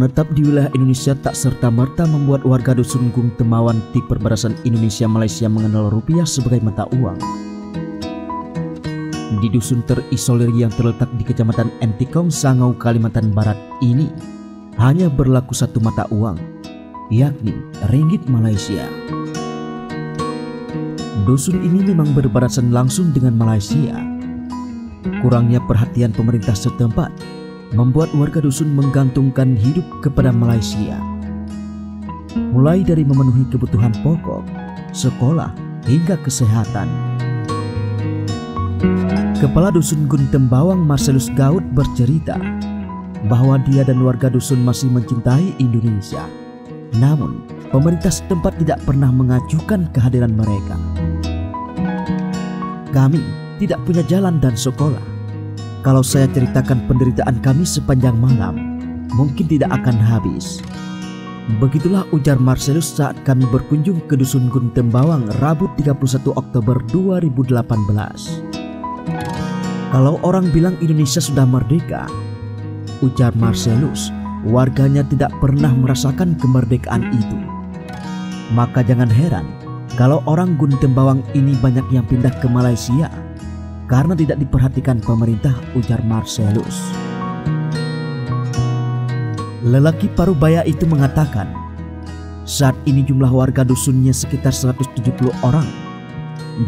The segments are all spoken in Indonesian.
Menetap di wilayah Indonesia tak serta-merta membuat warga dusun Gung Temawan di perbatasan Indonesia Malaysia mengenal rupiah sebagai mata uang. Di dusun terisolir yang terletak di Kecamatan Entikong, Sangau, Kalimantan Barat ini hanya berlaku satu mata uang, yakni ringgit Malaysia. Dusun ini memang berbatasan langsung dengan Malaysia. Kurangnya perhatian pemerintah setempat membuat warga dusun menggantungkan hidup kepada Malaysia, mulai dari memenuhi kebutuhan pokok, sekolah, hingga kesehatan. Kepala Dusun Gung Tembawang Marcelus Gaut bercerita bahwa dia dan warga dusun masih mencintai Indonesia. Namun, pemerintah setempat tidak pernah mengajukan kehadiran mereka. Kami tidak punya jalan dan sekolah. Kalau saya ceritakan penderitaan kami sepanjang malam, mungkin tidak akan habis. Begitulah ujar Marcelus saat kami berkunjung ke Dusun Gung Tembawang Rabu 31 Oktober 2018. Kalau orang bilang Indonesia sudah merdeka, ujar Marcelus, warganya tidak pernah merasakan kemerdekaan itu. Maka jangan heran kalau orang Gung Tembawang ini banyak yang pindah ke Malaysia karena tidak diperhatikan pemerintah, ujar Marcelus. Lelaki parubaya itu mengatakan, saat ini jumlah warga dusunnya sekitar 170 orang.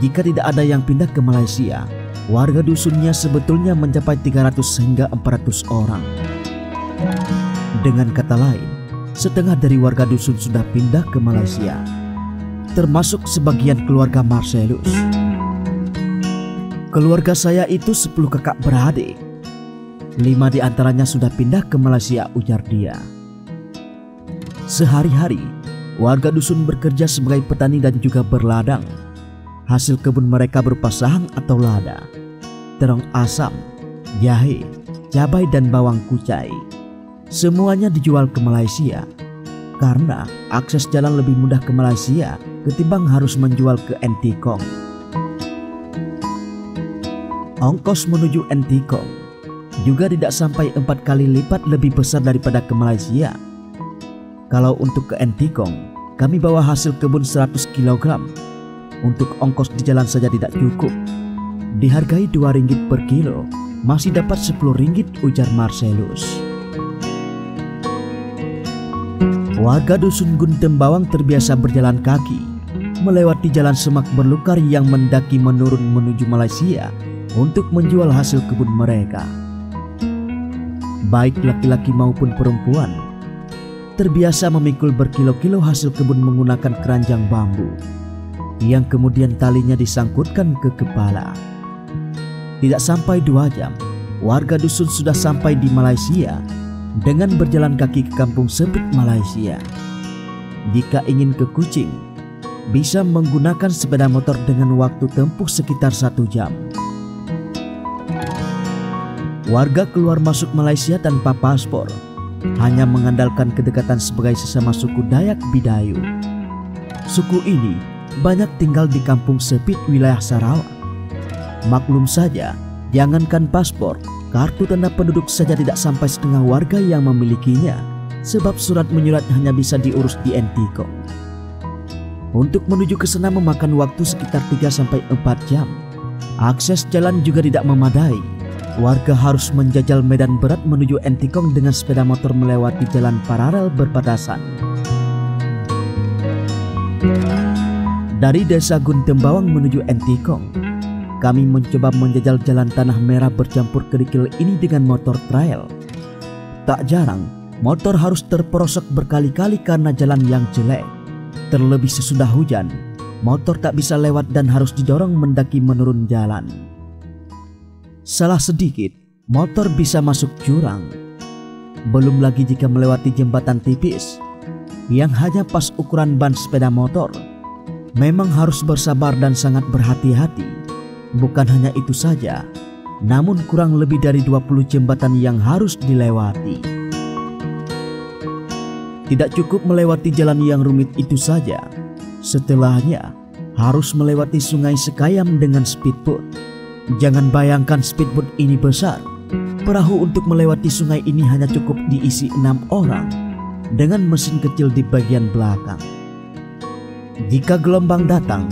Jika tidak ada yang pindah ke Malaysia, warga dusunnya sebetulnya mencapai 300 hingga 400 orang. Dengan kata lain, setengah dari warga dusun sudah pindah ke Malaysia, termasuk sebagian keluarga Marcelus. Keluarga saya itu 10 kakak beradik. 5 di antaranya sudah pindah ke Malaysia, ujar dia. Sehari-hari, warga dusun bekerja sebagai petani dan juga berladang. Hasil kebun mereka berupa sahang atau lada, terong asam, jahe, cabai dan bawang kucai. Semuanya dijual ke Malaysia karena akses jalan lebih mudah ke Malaysia ketimbang harus menjual ke Entikong. Ongkos menuju Entikong juga tidak sampai 4 kali lipat lebih besar daripada ke Malaysia. Kalau untuk ke Entikong, kami bawa hasil kebun 100 kg. Untuk ongkos di jalan saja tidak cukup. Dihargai RM2 per kilo, masih dapat RM10, ujar Marcelus. Warga dusun Gung Tembawang terbiasa berjalan kaki, melewati jalan semak belukar yang mendaki menurun menuju Malaysia untuk menjual hasil kebun mereka. Baik laki-laki maupun perempuan terbiasa memikul berkilo-kilo hasil kebun menggunakan keranjang bambu yang kemudian talinya disangkutkan ke kepala. Tidak sampai 2 jam, warga dusun sudah sampai di Malaysia dengan berjalan kaki ke kampung Sepit, Malaysia. Jika ingin ke Kuching, bisa menggunakan sepeda motor dengan waktu tempuh sekitar 1 jam. Warga keluar masuk Malaysia tanpa paspor, hanya mengandalkan kedekatan sebagai sesama suku Dayak Bidayu. Suku ini banyak tinggal di kampung Sepit, wilayah Sarawak. Maklum saja, jangankan paspor, kartu tanda penduduk saja tidak sampai setengah warga yang memilikinya, sebab surat menyurat hanya bisa diurus di Entikong. Untuk menuju ke sana memakan waktu sekitar 3-4 jam. Akses jalan juga tidak memadai. Warga harus menjajal medan berat menuju Entikong dengan sepeda motor melewati jalan paralel berbatasan. Dari desa Gung Tembawang menuju Entikong, kami mencoba menjajal jalan tanah merah bercampur kerikil ini dengan motor trail. Tak jarang, motor harus terperosok berkali-kali karena jalan yang jelek. Terlebih sesudah hujan, motor tak bisa lewat dan harus didorong mendaki menurun jalan. Salah sedikit, motor bisa masuk jurang. Belum lagi jika melewati jembatan tipis yang hanya pas ukuran ban sepeda motor. Memang harus bersabar dan sangat berhati-hati. Bukan hanya itu saja, namun kurang lebih dari 20 jembatan yang harus dilewati. Tidak cukup melewati jalan yang rumit itu saja. Setelahnya, harus melewati sungai Sekayam dengan speedboat. Jangan bayangkan speedboat ini besar. Perahu untuk melewati sungai ini hanya cukup diisi 6 orang. dengan mesin kecil di bagian belakang. Jika gelombang datang,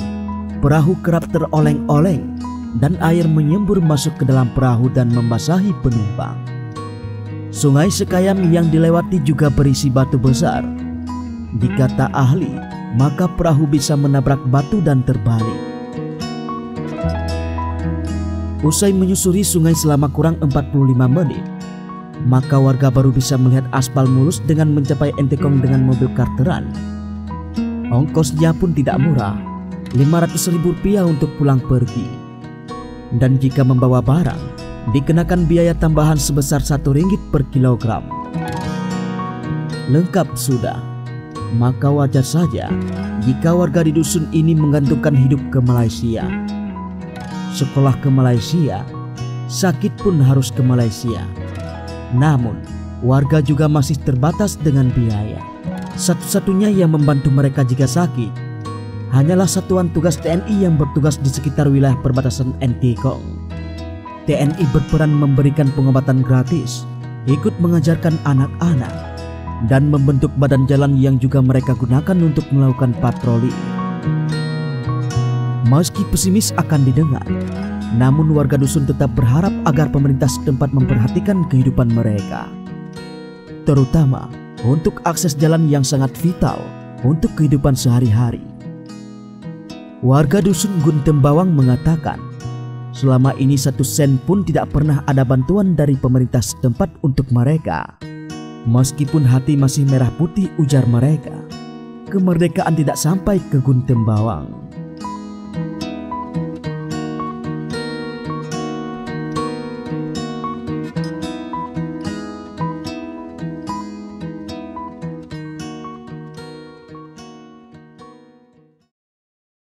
perahu kerap teroleng-oleng dan air menyembur masuk ke dalam perahu dan membasahi penumpang. Sungai Sekayam yang dilewati juga berisi batu besar. Jika tak ahli, maka perahu bisa menabrak batu dan terbalik. Usai menyusuri sungai selama kurang 45 menit, maka warga baru bisa melihat aspal mulus dengan mencapai Entikong dengan mobil karteran. Ongkosnya pun tidak murah, Rp500.000 untuk pulang pergi. Dan jika membawa barang, dikenakan biaya tambahan sebesar Rp1 per kilogram. Lengkap sudah, maka wajar saja jika warga di dusun ini menggantungkan hidup ke Malaysia. Sekolah ke Malaysia, sakit pun harus ke Malaysia. Namun, warga juga masih terbatas dengan biaya. Satu-satunya yang membantu mereka jika sakit hanyalah satuan tugas TNI yang bertugas di sekitar wilayah perbatasan Entikong. TNI berperan memberikan pengobatan gratis, ikut mengajarkan anak-anak, dan membentuk badan jalan yang juga mereka gunakan untuk melakukan patroli. Meski pesimis akan didengar, namun warga dusun tetap berharap agar pemerintah setempat memperhatikan kehidupan mereka, terutama untuk akses jalan yang sangat vital untuk kehidupan sehari-hari. Warga dusun Guntembawang mengatakan, selama ini 1 sen pun tidak pernah ada bantuan dari pemerintah setempat untuk mereka. Meskipun hati masih merah putih, ujar mereka, kemerdekaan tidak sampai ke Guntembawang.